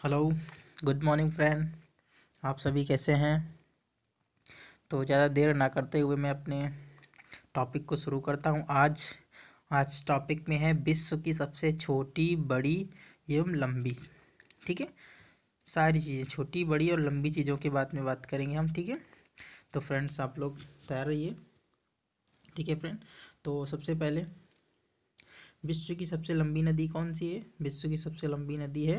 Hello, good morning friend. आप सभी कैसे हैं? तो ज़्यादा देर ना करते हुए मैं अपने टॉपिक को शुरू करता हूं। आज टॉपिक में है विश्व की सबसे छोटी, बड़ी एवं लंबी। ठीक है, सारी चीज़ें छोटी, बड़ी और लंबी चीज़ों के बारे में बात करेंगे हम। ठीक है, तो फ्रेंड्स आप लोग तैयार रहिए। ठीक है फ्रेंड, तो सबसे पहले विश्व की सबसे लंबी नदी कौन सी है? विश्व की सबसे लंबी नदी है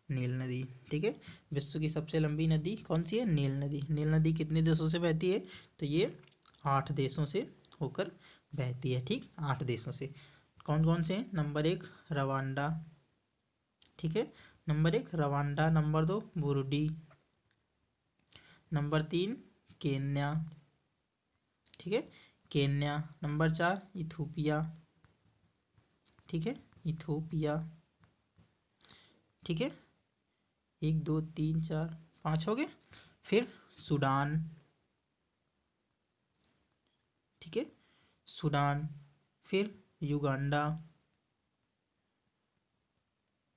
नील नदी। ठीक है, विश्व की सबसे लंबी नदी कौन सी है? नील नदी। नील नदी कितने देशों से बहती है? तो ये 8 देशों से होकर बहती है। ठीक, 8 देशों से। कौन कौन से हैं? Number 1 Rwanda. ठीक है, number 1 Rwanda. Number 2 Burundi. Number 3 Kenya. ठीक है, केन्या। Number 4 Ethiopia. ठीक है, इथोपिया। ठीक है, 1 2 3 4 5 हो गए। फिर सूडान। ठीक है, सूडान। फिर युगांडा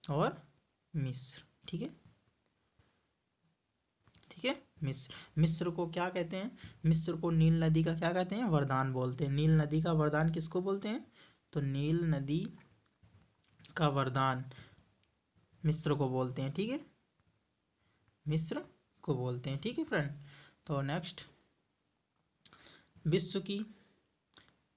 और मिस्र। ठीक है, ठीक है, मिस्र। मिस्र को क्या कहते हैं? मिस्र को नील नदी का क्या कहते हैं? वरदान बोलते हैं। नील नदी का वरदान किसको बोलते हैं? तो नील नदी का वरदान मिस्र को बोलते हैं। ठीक है, मिस्र को बोलते हैं। ठीक है फ्रेंड, तो नेक्स्ट विश्व की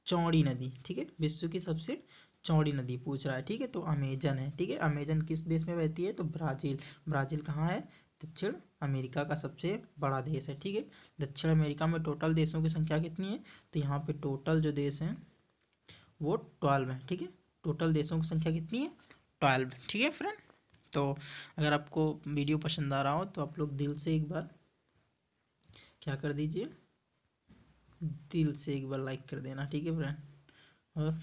चौड़ी नदी। ठीक है, विश्व की सबसे चौड़ी नदी पूछ रहा है। ठीक है, तो अमेजन है। ठीक है, अमेजन किस देश में बहती है? तो ब्राज़ील। ब्राज़ील कहाँ है? दक्षिण अमेरिका का सबसे बड़ा देश है। ठीक है, दक्षिण अमेरिका में टोटल देशों की संख्या कितनी है? तो यहाँ पे टोटल जो देश हैं वो 12 है। ठीक है, टोटल देशों की संख्या कितनी है? 12। ठीक है फ्रेंड, तो अगर आपको वीडियो पसंद आ रहा हो तो आप लोग दिल से एक बार क्या कर दीजिए, दिल से एक बार लाइक कर देना। ठीक है फ्रेंड, और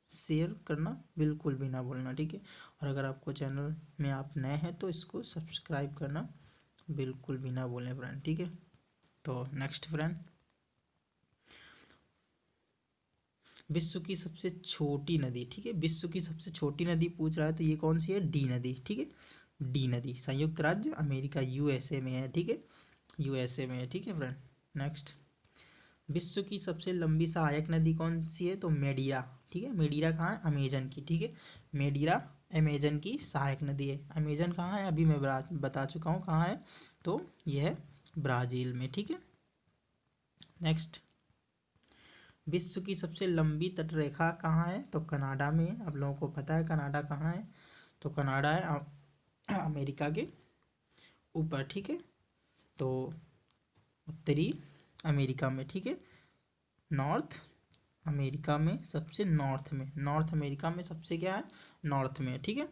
शेयर करना बिल्कुल भी ना भूलना। ठीक है, और अगर आपको चैनल में आप नए हैं तो इसको सब्सक्राइब करना बिल्कुल भी ना भूलें फ्रेंड। ठीक है, तो नेक्स्ट फ्रेंड, विश्व की सबसे छोटी नदी। ठीक है, विश्व की सबसे छोटी नदी पूछ रहा है तो ये कौन सी है? डी नदी। ठीक है, डी नदी संयुक्त राज्य अमेरिका यूएसए में है। ठीक है, यूएसए में है। ठीक है फ्रेंड, नेक्स्ट विश्व की सबसे लंबी सहायक नदी कौन सी है? तो मेडिरा। ठीक है, मेडिरा कहाँ है? अमेजन की। ठीक है, मेडिरा अमेजन की सहायक नदी है। अमेजन कहाँ है? अभी मैं बता चुका हूँ कहाँ है, तो यह है ब्राज़ील में। ठीक है, नेक्स्ट विश्व की सबसे लंबी तटरेखा कहाँ है? तो कनाडा में है। आप लोगों को पता है कनाडा कहाँ है? तो कनाडा है अमेरिका के ऊपर। ठीक है, तो उत्तरी अमेरिका में। ठीक है, नॉर्थ अमेरिका में सबसे नॉर्थ में, नॉर्थ अमेरिका में सबसे क्या है? नॉर्थ में। ठीक है,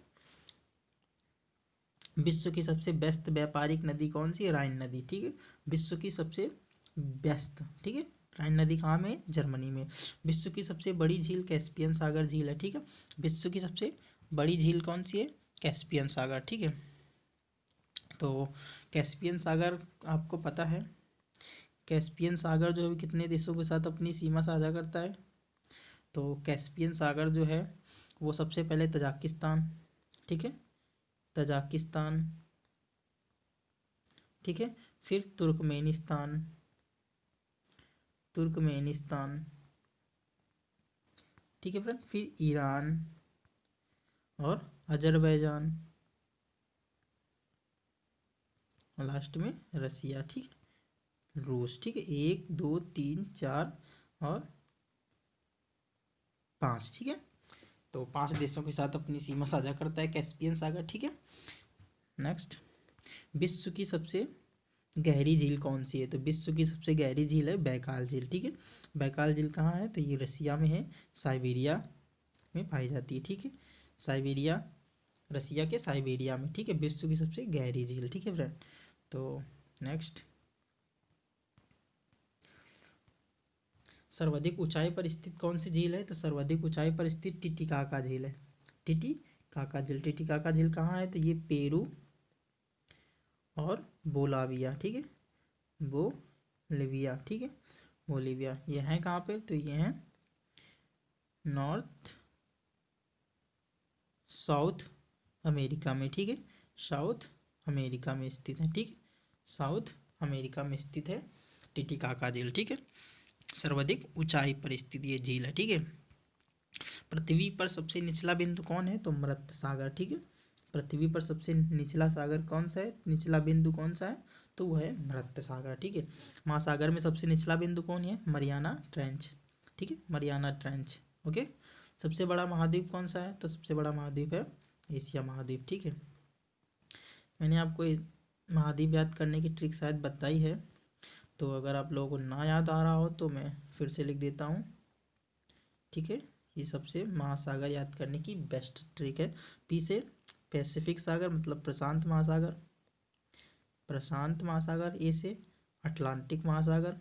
विश्व की सबसे व्यस्त व्यापारिक नदी कौन सी है? राइन नदी। ठीक है, विश्व की सबसे व्यस्त। ठीक है, राइन नदी कहाँ में? जर्मनी में। विश्व की सबसे बड़ी झील कैस्पियन सागर झील है। ठीक है, विश्व की सबसे बड़ी झील कौन सी है? कैस्पियन सागर। ठीक है, तो कैस्पियन सागर आपको पता है, कैस्पियन सागर जो है कितने देशों के साथ अपनी सीमा साझा करता है? तो कैस्पियन सागर जो है वो सबसे पहले तजाकिस्तान। ठीक है, तजाकिस्तान। ठीक है, फिर तुर्कमेनिस्तान, तुर्कमेनिस्तान। ठीक है फ्रेंड, फिर ईरान और अजरबैजान, और लास्ट में रसिया। ठीक है, रूस। ठीक है, 1 2 3 4 और 5। ठीक है, तो 5 देशों के साथ अपनी सीमा साझा करता है कैस्पियन सागर। ठीक है, नेक्स्ट विश्व की सबसे गहरी झील कौन सी है? तो विश्व की सबसे गहरी झील है बैकाल झील। ठीक है, बैकाल झील कहाँ है? तो ये रसिया में है, साइबेरिया में पाई जाती है। ठीक है, साइबेरिया, रसिया के साइबेरिया में। ठीक है, विश्व की सबसे गहरी झील। ठीक है फ्रेंड, तो नेक्स्ट सर्वाधिक ऊंचाई पर स्थित कौन सी झील है? तो सर्वाधिक ऊंचाई पर स्थित टिटिकाका झील है। टिटिकाका झील। टिटिकाका झील कहाँ है? तो ये पेरू और बोलाविया। ठीक है, बोलिविया। ठीक है, बोलिविया। ये है कहाँ पे? तो ये है नॉर्थ साउथ अमेरिका में। ठीक है, साउथ अमेरिका में स्थित है, ठीक है, साउथ अमेरिका में स्थित है टिटिकाका झील, ठीक है, सर्वाधिक ऊंचाई पर स्थित ये झील है, ठीक है। पृथ्वी पर सबसे निचला बिंदु कौन है, तो मृत सागर, ठीक है, पृथ्वी पर सबसे निचला सागर कौन सा है, निचला बिंदु कौन सा है, तो वह है मृत सागर, ठीक है। महासागर में सबसे निचला बिंदु कौन है, मरियाना ट्रेंच, ठीक है, मरियाना ट्रेंच, ओके। सबसे बड़ा महाद्वीप कौन सा है, तो सबसे बड़ा महाद्वीप है एशिया महाद्वीप, ठीक है। मैंने आपको महाद्वीप याद करने की ट्रिक शायद बताई है, तो अगर आप लोगों को ना याद आ रहा हो तो मैं फिर से लिख देता हूँ, ठीक है। ये सबसे महासागर याद करने की बेस्ट ट्रिक है। पी से पैसिफिक सागर मतलब प्रशांत महासागर, प्रशांत महासागर, ए से अटलांटिक महासागर,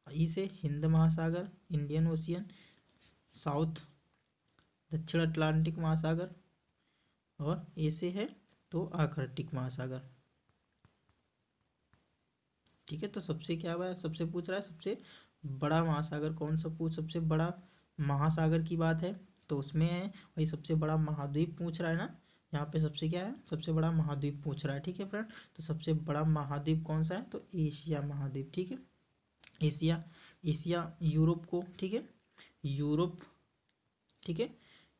ई से हिंद महासागर इंडियन ओशियन, साउथ दक्षिण अटलांटिक महासागर, और ए से है तो आर्कटिक महासागर, ठीक है। तो सबसे क्या हुआ है, सबसे पूछ रहा है सबसे बड़ा महासागर कौन सा, सबसे बड़ा महासागर की बात है तो उसमें है, वही सबसे बड़ा महाद्वीप पूछ रहा है ना, यहाँ पे सबसे क्या है, सबसे बड़ा महाद्वीप पूछ रहा है, ठीक है फ्रेंड। तो सबसे बड़ा महाद्वीप कौन सा है, तो एशिया महाद्वीप, ठीक है। एशिया, एशिया यूरोप को, ठीक है, यूरोप, ठीक है,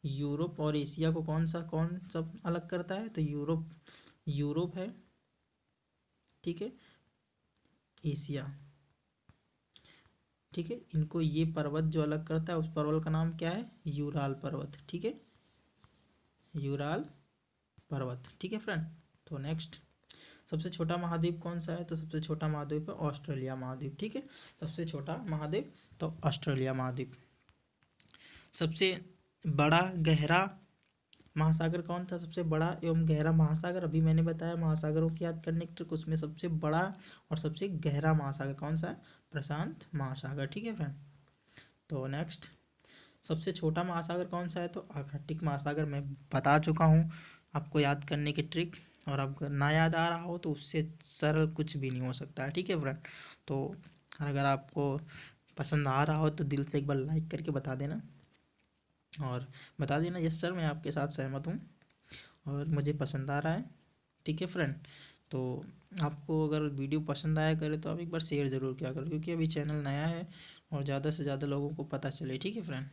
यूरोप और एशिया को कौन सब अलग करता है, तो यूरोप, यूरोप है, ठीक है, एशिया, ठीक है। इनको ये पर्वत जो अलग करता है उस पर्वत का नाम क्या है, यूराल पर्वत, ठीक है, यूराल पर्वत, ठीक है फ्रेंड। तो नेक्स्ट, सबसे छोटा महाद्वीप कौन सा है, तो सबसे छोटा महाद्वीप है ऑस्ट्रेलिया महाद्वीप, ठीक है, सबसे छोटा महाद्वीप तो ऑस्ट्रेलिया महाद्वीप। सबसे बड़ा गहरा महासागर कौन था, सबसे बड़ा एवं गहरा महासागर, अभी मैंने बताया महासागरों की याद करने की ट्रिक, उसमें सबसे बड़ा और सबसे गहरा महासागर कौन सा है, प्रशांत महासागर, ठीक है फ्रेंड। तो नेक्स्ट, सबसे छोटा महासागर कौन सा है, तो आर्कटिक महासागर, मैं बता चुका हूँ आपको याद करने की ट्रिक, और आपको ना याद आ रहा हो तो उससे सरल कुछ भी नहीं हो सकता है, ठीक है फ्रेंड। तो अगर आपको पसंद आ रहा हो तो दिल से एक बार लाइक करके बता देना, और बता देना यस सर मैं आपके साथ सहमत हूँ और मुझे पसंद आ रहा है, ठीक है फ्रेंड। तो आपको अगर वीडियो पसंद आया करे तो आप एक बार शेयर ज़रूर किया करो, क्योंकि अभी चैनल नया है और ज़्यादा से ज़्यादा लोगों को पता चले, ठीक है फ्रेंड।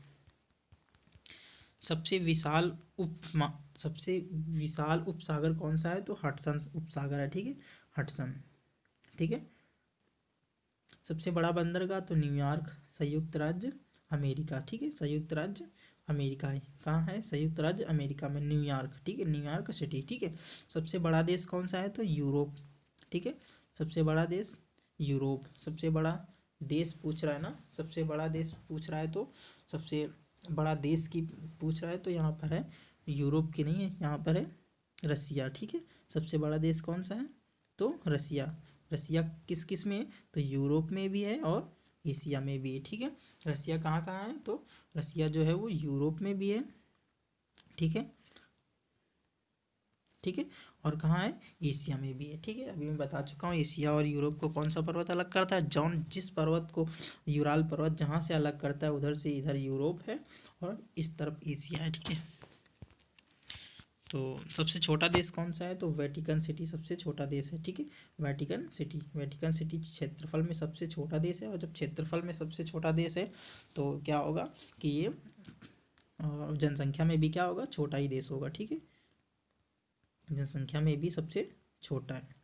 सबसे विशाल सबसे विशाल उपसागर कौन सा है, तो हडसन उपसागर है, ठीक है, हडसन, ठीक है। सबसे बड़ा बंदरगाह तो न्यूयॉर्क संयुक्त राज्य अमेरिका, ठीक है, संयुक्त राज्य अमेरिका है, कहाँ है, संयुक्त राज्य अमेरिका में न्यूयॉर्क, ठीक है, न्यूयॉर्क सिटी, ठीक है। सबसे बड़ा देश कौन सा है, तो यूरोप, ठीक है, सबसे बड़ा देश यूरोप, सबसे बड़ा देश पूछ रहा है ना, सबसे बड़ा देश पूछ रहा है तो सबसे बड़ा देश की पूछ रहा है तो यहाँ पर है यूरोप की नहीं है, यहाँ पर है रसिया, ठीक है। सबसे बड़ा देश कौन सा है, तो रसिया, रसिया किस किस में है, तो यूरोप में भी है और एशिया में भी है, ठीक है। रसिया कहाँ कहाँ है, तो रसिया जो है वो यूरोप में भी है, ठीक है, ठीक है, और कहाँ है, एशिया में भी है, ठीक है। अभी मैं बता चुका हूँ एशिया और यूरोप को कौन सा पर्वत अलग करता है, जिस पर्वत को यूराल पर्वत जहाँ से अलग करता है उधर से इधर यूरोप है और इस तरफ एशिया है, ठीक है। तो सबसे छोटा देश कौन सा है, तो वेटिकन सिटी सबसे छोटा देश है, ठीक है, वेटिकन सिटी, वेटिकन सिटी क्षेत्रफल में सबसे छोटा देश है, और जब क्षेत्रफल में सबसे छोटा देश है तो क्या होगा कि ये जनसंख्या में भी क्या होगा, छोटा ही देश होगा, ठीक है, जनसंख्या में भी सबसे छोटा है,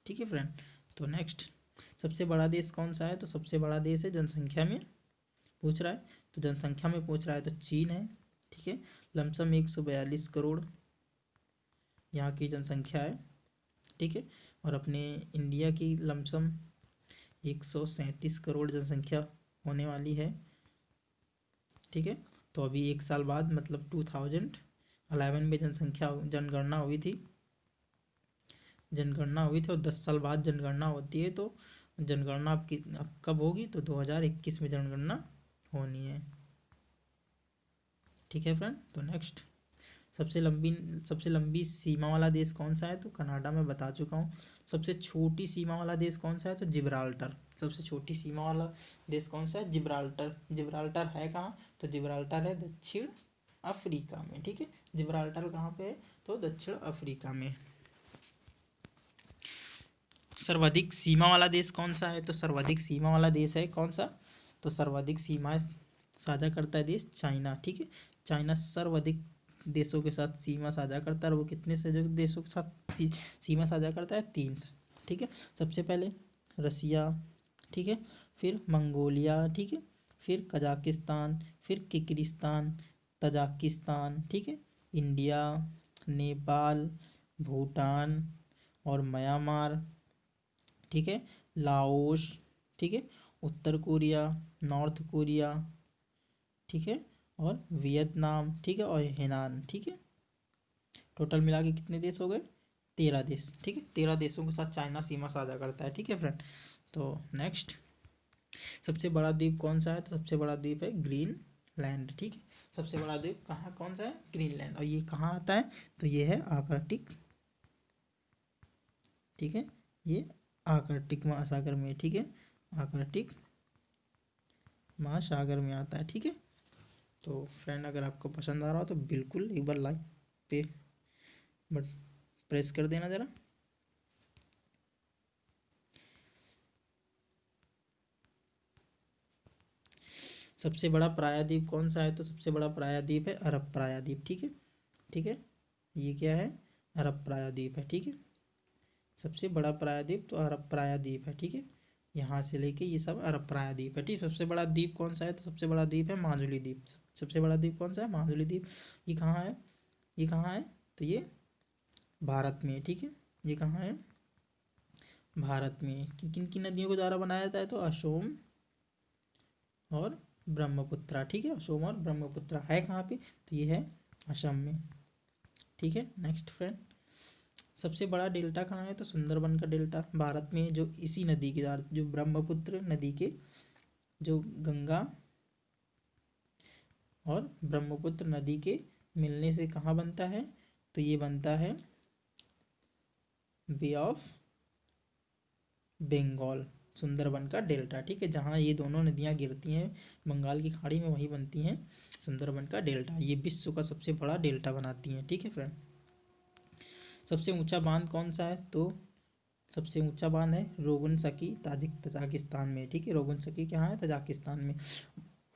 ठीक है फ्रेंड। तो नेक्स्ट, सबसे बड़ा देश कौन सा है, तो सबसे बड़ा देश है जनसंख्या में पूछ रहा है, तो जनसंख्या में पूछ रहा है तो चीन है, ठीक है, लमसम 142 करोड़ यहाँ की जनसंख्या है, ठीक है, और अपने इंडिया की लमसम 137 करोड़ जनसंख्या होने वाली है, ठीक है। तो अभी एक साल बाद मतलब 2011 में जनगणना हुई थी, जनगणना हुई थी, और 10 साल बाद जनगणना होती है, तो जनगणना अब कब होगी, तो 2021 में जनगणना होनी है, ठीक है फ्रेंड। तो नेक्स्ट, सबसे लंबी सीमा वाला देश कौन सा है, तो कनाडा में बता चुका हूँ। सबसे छोटी सीमा वाला देश कौन सा है, तो जिब्राल्टर, सबसे छोटी सीमा वाला देश कौन सा है, जिब्राल्टर, जिब्राल्टर है कहाँ, तो जिब्राल्टर है दक्षिण अफ्रीका में, ठीक है, जिब्राल्टर कहाँ पे है, तो दक्षिण अफ्रीका में, सर्वाधिक सीमा वाला देश कौन सा है? तो सर्वाधिक सीमा वाला देश है कौन सा? तो सर्वाधिक सीमाएं साझा करता है देश चाइना, ठीक है। चाइना सर्वाधिक देशों के साथ सीमा साझा करता है, और वो कितने से जो देशों के साथ सीमा साझा करता है? 3 से, ठीक है। सबसे पहले रसिया, ठीक है, फिर मंगोलिया, ठीक है, फिर कजाकिस्तान, फिर किर्गिस्तान, तजाकिस्तान, ठीक है, इंडिया, नेपाल, भूटान और म्यांमार, ठीक है, लाओस, ठीक है, उत्तर कोरिया, नॉर्थ कोरिया, ठीक है, और वियतनाम, ठीक है, और हेनान, ठीक है। टोटल मिला के कितने देश हो गए? 13 देश, ठीक है। 13 देशों के साथ चाइना सीमा साझा करता है, ठीक है फ्रेंड। तो नेक्स्ट, सबसे बड़ा द्वीप कौन सा है? तो सबसे बड़ा द्वीप है ग्रीनलैंड, ठीक है। सबसे बड़ा द्वीप कहाँ कौन सा है? ग्रीनलैंड। और ये कहाँ आता है? तो ये है आर्कटिक, ठीक है, ये आर्कटिक महासागर में, ठीक है, आर्कटिक महासागर में आता है, ठीक है। तो फ्रेंड अगर आपको पसंद आ रहा हो तो बिल्कुल एक बार लाइक पे बट प्रेस कर देना ज़रा। सबसे बड़ा प्रायद्वीप कौन सा है? तो सबसे बड़ा प्रायद्वीप है अरब प्रायद्वीप, ठीक है, ठीक है। ये क्या है? अरब प्रायद्वीप है, ठीक है। सबसे बड़ा प्रायद्वीप तो अरब प्रायद्वीप है, ठीक है। यहाँ से लेके ये सब अरब प्रायद्वीप है, ठीक। सबसे बड़ा द्वीप कौन सा है? तो सबसे बड़ा द्वीप है माजुली द्वीप। सबसे बड़ा द्वीप कौन सा है? माजुली द्वीप। ये कहाँ है? ये कहाँ है? तो ये भारत में है, ठीक है। ये कहाँ है? भारत में। किन किन नदियों के द्वारा बनाया जाता है? तो असोम और ब्रह्मपुत्रा, ठीक है। असोम और ब्रह्मपुत्रा है कहाँ पे? तो ये है असम में, ठीक है। नेक्स्ट फ्रेंड, सबसे बड़ा डेल्टा कहाँ है? तो सुंदरबन का डेल्टा भारत में, जो इसी नदी के द्वारा, जो ब्रह्मपुत्र नदी के, जो गंगा और ब्रह्मपुत्र नदी के मिलने से कहाँ बनता है? तो ये बनता है बे ऑफ बंगाल, सुंदरबन का डेल्टा, ठीक है। जहाँ ये दोनों नदियाँ गिरती हैं बंगाल की खाड़ी में, वहीं बनती हैं सुंदरबन का डेल्टा। ये विश्व का सबसे बड़ा डेल्टा बनाती हैं, ठीक है फ्रेंड। सबसे ऊंचा बांध कौन सा है? तो सबसे ऊंचा बांध है रोगन सकी, तजाकिस्तान में, ठीक है। रोगन सकी कहाँ है? तजाकिस्तान में।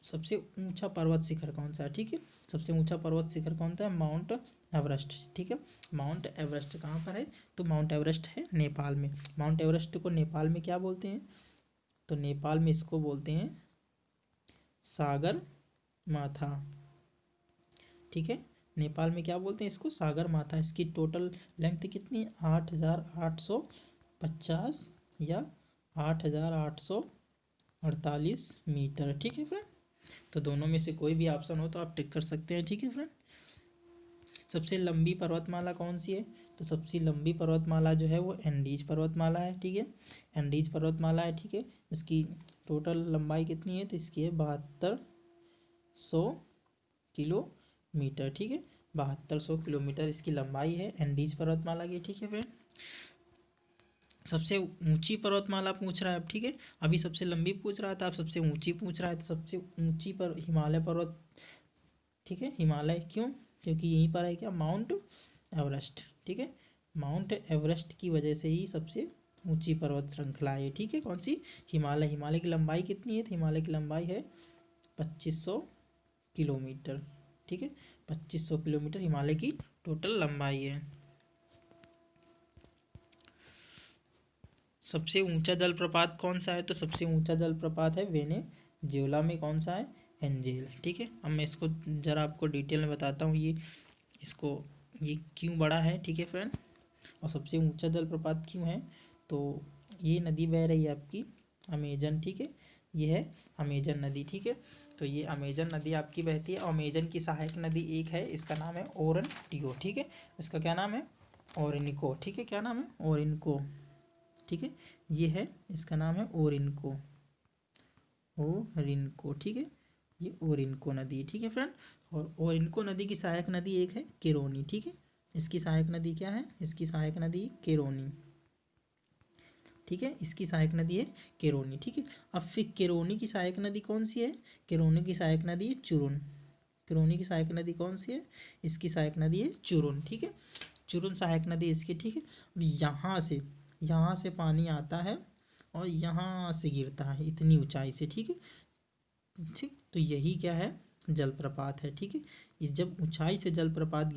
सबसे ऊंचा पर्वत शिखर कौन सा है? ठीक है, सबसे ऊंचा पर्वत शिखर कौन सा है? माउंट एवरेस्ट, ठीक है। माउंट एवरेस्ट कहाँ पर है? तो माउंट एवरेस्ट है नेपाल में। माउंट एवरेस्ट को नेपाल में क्या बोलते हैं? तो नेपाल में इसको बोलते हैं सागर माथा, ठीक है। नेपाल में क्या बोलते हैं इसको? सागर माथा। इसकी टोटल लेंथ कितनी है? 8,850 या 8,848 मीटर, ठीक है फ्रेंड। तो दोनों में से कोई भी ऑप्शन हो तो आप टिक कर सकते हैं, ठीक है फ्रेंड। सबसे लंबी पर्वतमाला कौन सी है? तो सबसे लंबी पर्वतमाला जो है वो एंडीज पर्वतमाला है, ठीक है। एंडीज पर्वतमाला है, ठीक है। इसकी टोटल लंबाई कितनी है? तो इसकी है 7200 किलोमीटर, ठीक है। 7200 किलोमीटर इसकी लंबाई है एंडीज पर्वतमाला की, ठीक है फ्रेंड। सबसे ऊंची पर्वतमाला पूछ रहा है अब, ठीक है। अभी सबसे लंबी पूछ रहा था, अब सबसे ऊंची पूछ रहा है। तो सबसे ऊंची पर हिमालय पर्वत, ठीक है। हिमालय क्यों? क्योंकि यहीं पर है क्या? माउंट एवरेस्ट, ठीक है। माउंट एवरेस्ट की वजह से ही सबसे ऊंची पर्वत श्रृंखला है, ठीक है। कौन सी? हिमालय। हिमालय की लंबाई कितनी है? तो हिमालय की लंबाई है 2500 किलोमीटर, ठीक है। 2500 किलोमीटर हिमालय की टोटल लंबाई है। सबसे ऊंचा जलप्रपात कौन सा है? तो सबसे ऊंचा जलप्रपात है वेनेजुएला में। कौन सा है? एंजेल, ठीक है। अब मैं इसको ज़रा आपको डिटेल में बताता हूँ, ये क्यों बड़ा है, ठीक है फ्रेंड, और सबसे ऊंचा जलप्रपात क्यों है। तो ये नदी बह रही है आपकी अमेजन, ठीक है। ये है अमेजन नदी, ठीक है। तो ये अमेजन नदी आपकी बहती है, और अमेजन की सहायक नदी एक है, इसका नाम है ओरनटियो, ठीक है। इसका क्या नाम है? ओरिनको, ठीक है। क्या नाम है? ओरिनको, ठीक है। ये है, इसका नाम है ओरिनको, ओरिनको, ठीक है। ये ओरिनको नदी, ठीक है फ्रेंड। और ओरिनको नदी की सहायक नदी एक है केरोनी, ठीक है। इसकी सहायक नदी क्या है? इसकी सहायक नदी केरोनी, ठीक है। इसकी सहायक नदी है केरोनी, ठीक है। अब फिर केरोनी की सहायक नदी कौन सी है? केरोनी की सहायक नदी है चुरुन। केरोनी की सहायक नदी कौन सी है? इसकी सहायक नदी है चुरुन, ठीक है। चुरुन सहायक नदी इसकी, ठीक है। अब यहाँ से यहाँ से पानी आता है और यहाँ से गिरता है इतनी ऊंचाई से, ठीक है। ठीक, तो यही क्या है, जलप्रपात है, ठीक है। इस जब ऊंचाई से जलप्रपात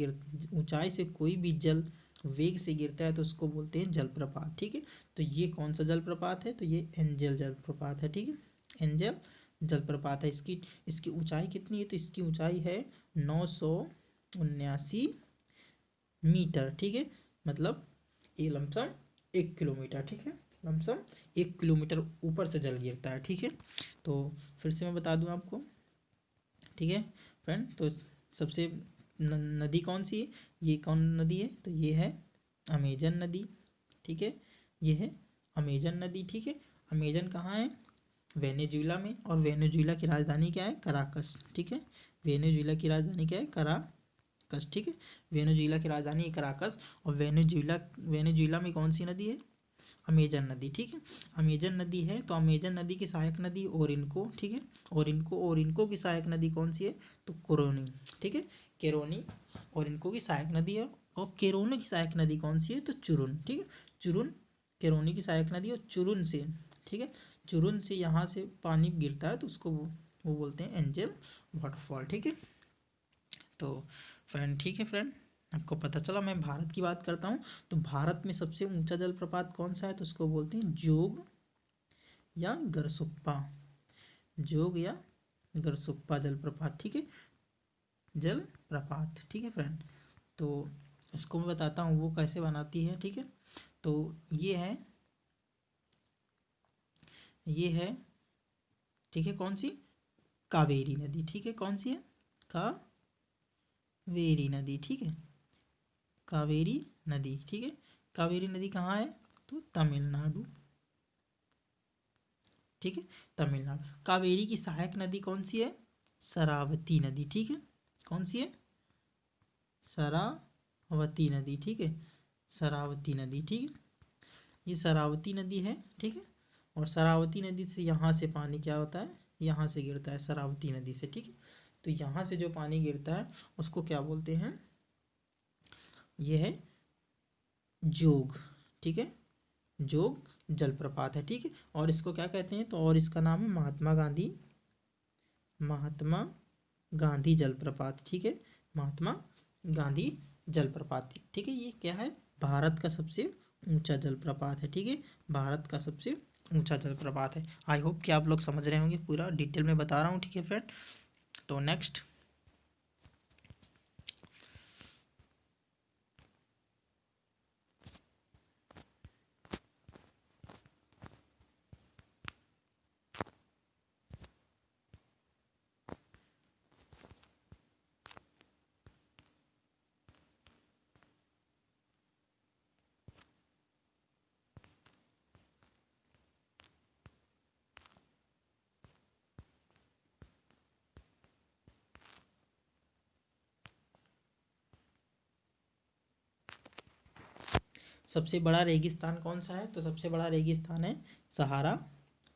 ऊंचाई से कोई भी जल वेग से गिरता है तो उसको बोलते हैं जलप्रपात, ठीक है। तो ये कौन सा जलप्रपात है, तो ये एंजल जलप्रपात है, ठीक है। एंजल जलप्रपात है। इसकी इसकी ऊंचाई कितनी है, तो इसकी ऊंचाई है 979 मीटर, ठीक है। मतलब ये लमसम 1 किलोमीटर, ठीक है। लमसम 1 किलोमीटर ऊपर से जल गिरता है, ठीक है। तो फिर से मैं बता दूं आपको, ठीक है फ्रेंड। तो सबसे नदी कौन सी है, ये कौन नदी है, तो ये है अमेजन नदी, ठीक है। ये है अमेजन नदी, ठीक है। अमेजन कहाँ है, वेनेजुएला में, और वेनेजुएला की राजधानी क्या है, कराकस, ठीक है। वेनेजुएला की राजधानी क्या है, कराकस, ठीक है। वेनेजुएला की राजधानी है कराकस। और वेनेजुएला में कौन सी नदी है, अमेजन नदी, ठीक है। अमेजन नदी है, तो अमेजन नदी की सहायक नदी ओरिनको, ठीक है। ओरिनको की सहायक नदी कौन सी है, तो कोरोनी, ठीक है। केरोनी ओरिनको की सहायक नदी है। और केरोनी की सहायक नदी कौन सी है, तो चुरुन, ठीक है। चुरुन केरोनी की सहायक नदी, और चुरुन से, ठीक है, चुरुन से यहाँ से पानी गिरता है तो उसको वो बोलते हैं एंजल वाटरफॉल, ठीक है। तो फ्रेंड, ठीक है फ्रेंड, आपको पता चला। मैं भारत की बात करता हूँ, तो भारत में सबसे ऊंचा जलप्रपात कौन सा है, तो उसको बोलते हैं जोग या गरसुप्पा, जोग या गरसुप्पा जलप्रपात, ठीक है। जलप्रपात, ठीक है फ्रेंड। तो इसको मैं बताता हूँ वो कैसे बनाती है, ठीक है। तो ये है, ठीक है, कौन सी, कावेरी नदी, ठीक है। कौन सी है, कावेरी नदी, ठीक है। कावेरी नदी, ठीक है। कावेरी नदी कहाँ है, तो तमिलनाडु, ठीक है, तमिलनाडु। कावेरी की सहायक नदी कौन सी है, शरावती नदी, ठीक है। कौन सी है, शरावती नदी, ठीक है। शरावती नदी, ठीक है। ये शरावती नदी है, ठीक है। और शरावती नदी से यहाँ से पानी क्या होता है, यहाँ से गिरता है शरावती नदी से, ठीक है। तो यहाँ से जो पानी गिरता है उसको क्या बोलते हैं, ये है जोग, ठीक है। जोग जलप्रपात है, ठीक है। और इसको क्या कहते हैं, तो और इसका नाम है महात्मा गांधी जलप्रपात, ठीक है। महात्मा गांधी जलप्रपात, ठीक है। ये क्या है, भारत का सबसे ऊंचा जलप्रपात है, ठीक है। भारत का सबसे ऊंचा जलप्रपात है। आई होप कि आप लोग समझ रहे होंगे, पूरा डिटेल में बता रहा हूँ, ठीक है फ्रेंड। तो नेक्स्ट, सबसे बड़ा रेगिस्तान कौन सा है, तो सबसे बड़ा रेगिस्तान है सहारा,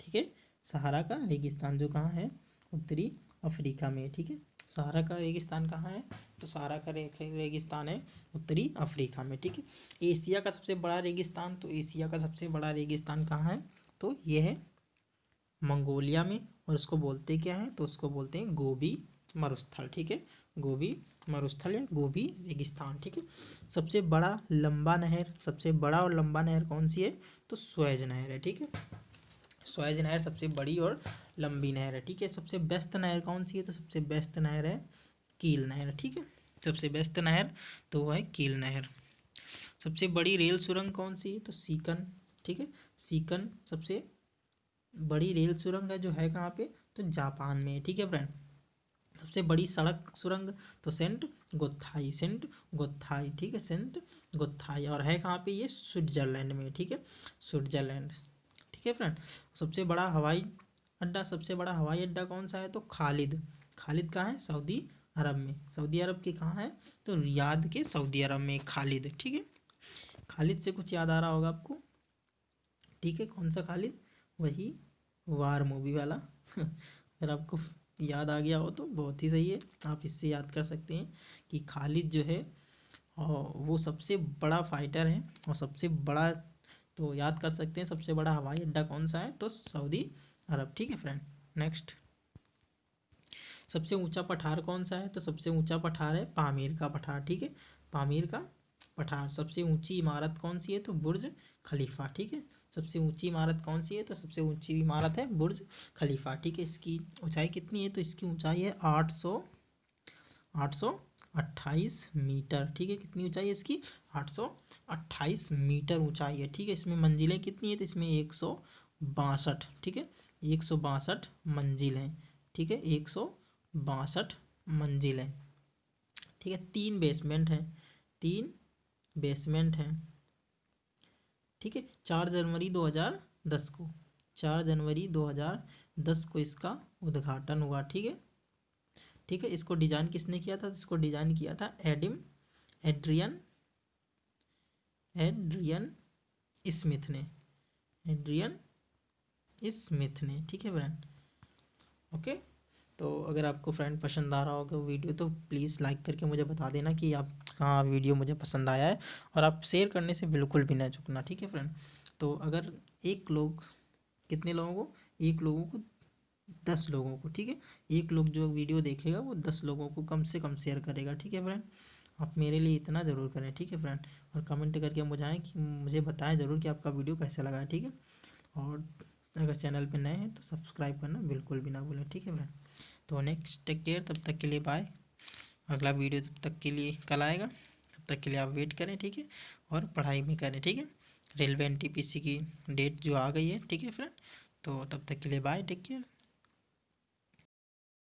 ठीक है। सहारा का रेगिस्तान जो कहाँ है, उत्तरी अफ्रीका में, ठीक है। सहारा का रेगिस्तान कहाँ है, तो सहारा का रेगिस्तान है उत्तरी अफ्रीका में, ठीक है। एशिया का सबसे बड़ा रेगिस्तान, तो एशिया का सबसे बड़ा रेगिस्तान कहाँ है, तो ये है मंगोलिया में। और उसको बोलते क्या है, तो उसको बोलते हैं गोबी मरुस्थल, ठीक है। गोबी मरुस्थल या गोबी रेगिस्तान, ठीक है। सबसे बड़ा लंबा नहर, सबसे बड़ा और लंबा नहर कौन सी है, तो स्वेज नहर है, ठीक है। स्वेज नहर सबसे बड़ी और लंबी नहर है, ठीक है। सबसे बेस्ट नहर कौन सी है, तो सबसे बेस्ट नहर है कील नहर, ठीक है। सबसे बेस्ट नहर तो वो है कील नहर। सबसे बड़ी रेल सुरंग कौन सी है, तो सीकन, ठीक है। सीकन सबसे बड़ी रेल सुरंग है, जो है कहाँ पे, तो जापान में, ठीक है फ्रेंड। सबसे बड़ी सड़क सुरंग, तो सेंट गोत्थाई, ठीक है, सेंट गोत्थाई। और है कहाँ पे, ये स्विट्जरलैंड में, ठीक है, स्विट्जरलैंड, ठीक है फ्रेंड। सबसे बड़ा हवाई अड्डा कौन सा है, तो खालिद कहाँ है, सऊदी अरब में। सऊदी अरब के कहाँ है, तो रियाद के सऊदी अरब में खालिद, ठीक है। खालिद से कुछ याद आ रहा होगा आपको, ठीक है। कौन सा खालिद, वही वार मूवी वाला अगर आपको याद आ गया हो तो बहुत ही सही है, आप इससे याद कर सकते हैं कि खालिद जो है वो सबसे बड़ा फाइटर है और सबसे बड़ा तो याद कर सकते हैं सबसे बड़ा हवाई अड्डा कौन सा है, तो सऊदी अरब। ठीक है फ्रेंड। नेक्स्ट, सबसे ऊंचा पठार कौन सा है, तो सबसे ऊंचा पठार है पामीर का पठार। ठीक है, पामीर का पठार। सबसे ऊंची इमारत कौन सी है, तो बुर्ज खलीफा। ठीक है, सबसे ऊंची इमारत कौन सी है, तो सबसे ऊंची इमारत है बुर्ज खलीफा। ठीक है, इसकी ऊंचाई कितनी है, तो इसकी ऊंचाई है 828 मीटर। ठीक है, कितनी ऊंचाई है इसकी, 828 मीटर ऊंचाई है। ठीक है, इसमें मंजिलें कितनी है, तो इसमें 162। ठीक है, 162 मंजिल हैं। ठीक है, 162 मंजिल हैं। ठीक है, 3 बेसमेंट हैं, 3 बेसमेंट हैं। ठीक है, 4 जनवरी 2010 को, 4 जनवरी 2010 को इसका उद्घाटन हुआ। ठीक है। ठीक है, इसको डिजाइन किसने किया था, इसको डिजाइन किया था एड्रियन एड्रियन स्मिथ ने, एड्रियन स्मिथ ने। ठीक है फ्रेंड। ओके, तो अगर आपको फ्रेंड पसंद आ रहा होगा वीडियो तो प्लीज़ लाइक करके मुझे बता देना कि आप, हाँ वीडियो मुझे पसंद आया है, और आप शेयर करने से बिल्कुल भी ना चूकना। ठीक है फ्रेंड। तो अगर एक लोग, कितने लोगों को, एक लोगों को 10 लोगों को, ठीक है, एक लोग जो वीडियो देखेगा वो 10 लोगों को कम से कम शेयर करेगा। ठीक है फ्रेंड, आप मेरे लिए इतना ज़रूर करें। ठीक है फ्रेंड, और कमेंट करके मुझे बताएं ज़रूर कि आपका वीडियो कैसा लगा है। ठीक है, और अगर चैनल पे नए हैं तो सब्सक्राइब करना बिल्कुल भी ना भूलें। ठीक है फ्रेंड, तो नेक्स्ट टेक केयर, तब तक के लिए बाय। अगला वीडियो तब तक के लिए कल आएगा, तब तक के लिए आप वेट करें। ठीक है, और पढ़ाई भी करें। ठीक है, रेलवे NTPC की डेट जो आ गई है। ठीक है फ्रेंड, तो तब तक के लिए बाय, टेक केयर।